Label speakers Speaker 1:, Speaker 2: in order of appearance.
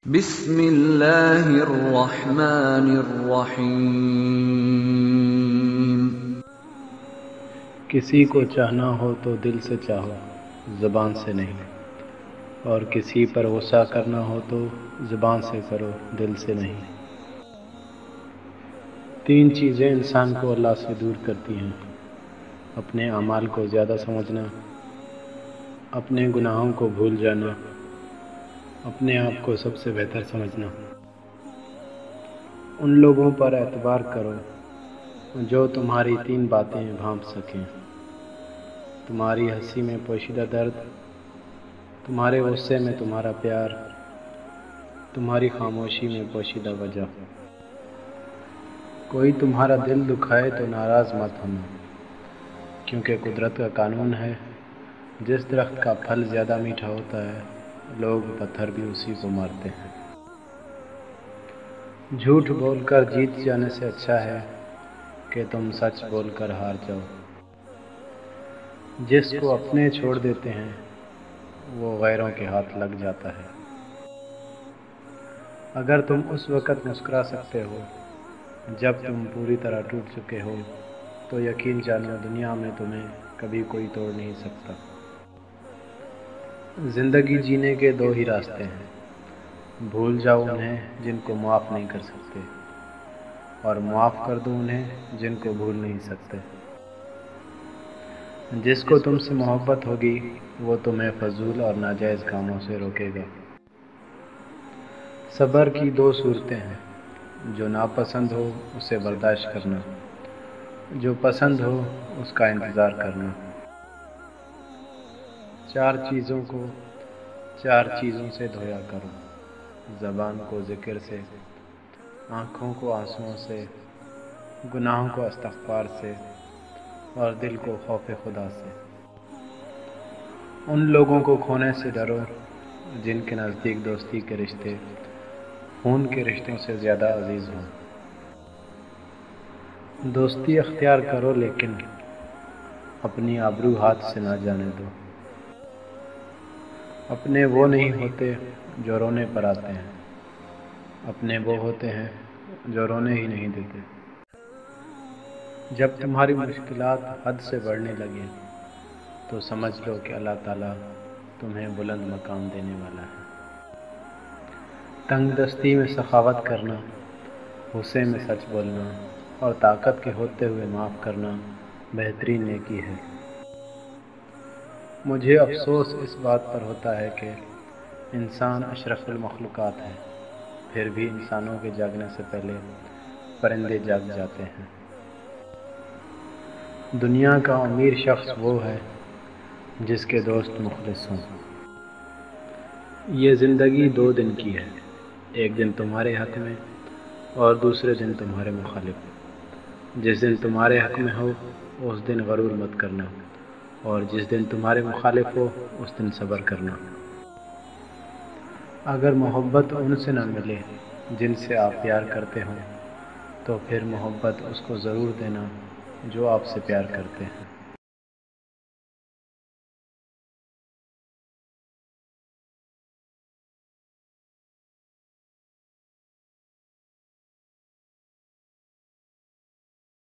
Speaker 1: بسم اللہ الرحمن الرحیم۔
Speaker 2: کسی کو چاہنا ہو تو دل سے چاہو، زبان سے نہیں، اور کسی پر غصہ کرنا ہو تو زبان سے کرو، دل سے نہیں۔ تین چیزیں انسان کو اللہ سے دور کرتی ہیں: اپنے اعمال کو زیادہ سمجھنا، اپنے گناہوں کو بھول جانا، اپنے آپ کو سب سے بہتر سمجھنا۔ ان لوگوں پر اعتبار کرو جو تمہاری تین باتیں بھانپ سکیں: تمہاری ہنسی میں پوشیدہ درد، تمہارے غصے میں تمہارا پیار، تمہاری خاموشی میں پوشیدہ وجہ۔ کوئی تمہارا دل دکھائے تو ناراض مت ہونا، کیونکہ قدرت کا قانون ہے، جس درخت کا پھل زیادہ میٹھا ہوتا ہے لوگ پتھر بھی اسی کو مارتے ہیں۔ جھوٹ بول کر جیت جانے سے اچھا ہے کہ تم سچ بول کر ہار جاؤ۔ جس کو اپنے چھوڑ دیتے ہیں وہ غیروں کے ہاتھ لگ جاتا ہے۔ اگر تم اس وقت مسکرا سکتے ہو جب تم پوری طرح ٹوٹ چکے ہو تو یقین جانو دنیا میں تمہیں کبھی کوئی توڑ نہیں سکتا۔ زندگی جینے کے دو ہی راستے ہیں: بھول جاؤ انہیں جن کو معاف نہیں کر سکتے، اور معاف کر دو انہیں جن کو بھول نہیں سکتے۔ جس کو تم سے محبت ہوگی وہ تمہیں فضول اور ناجائز کاموں سے روکے گا۔ صبر کی دو صورتیں ہیں: جو ناپسند ہو اسے برداشت کرنا، جو پسند ہو اس کا انتظار کرنا۔ چار چیزوں سے دھویا کرو: زبان کو ذکر سے، آنکھوں کو آنسوؤں سے، گناہوں کو استغفار سے، اور دل کو خوف خدا سے۔ ان لوگوں کو کھونے سے ڈرو جن کے نزدیک دوستی کے رشتے خون کے رشتوں سے زیادہ عزیز ہوں۔ دوستی اختیار کرو لیکن اپنی آبرو ہاتھ سے نہ جانے دو۔ اپنے وہ نہیں ہوتے جو رونے پر آتے ہیں، اپنے وہ ہوتے ہیں جو رونے ہی نہیں دیتے۔ جب تمہاری مشکلات حد سے بڑھنے لگیں تو سمجھ لو کہ اللہ تعالیٰ تمہیں بلند مقام دینے والا ہے۔ تنگ دستی میں سخاوت کرنا، غصے میں سچ بولنا، اور طاقت کے ہوتے ہوئے معاف کرنا بہترین نیکی ہے۔ مجھے افسوس اس بات پر ہوتا ہے کہ انسان اشرف المخلوقات ہے، پھر بھی انسانوں کے جاگنے سے پہلے پرندے جاگ جاتے ہیں۔ دنیا کا امیر شخص وہ ہے جس کے دوست مخلص ہوں۔ یہ زندگی 2 دن کی ہے، ایک دن تمہارے حق میں اور دوسرے دن تمہارے مخالف۔ جس دن تمہارے حق میں ہو اس دن غرور مت کرنا، اور جس دن تمہارے مخالف ہو اس دن صبر کرنا۔ اگر محبت ان سے نہ ملے جن سے آپ پیار کرتے ہوں تو پھر محبت اس کو ضرور دینا جو آپ سے پیار کرتے ہیں۔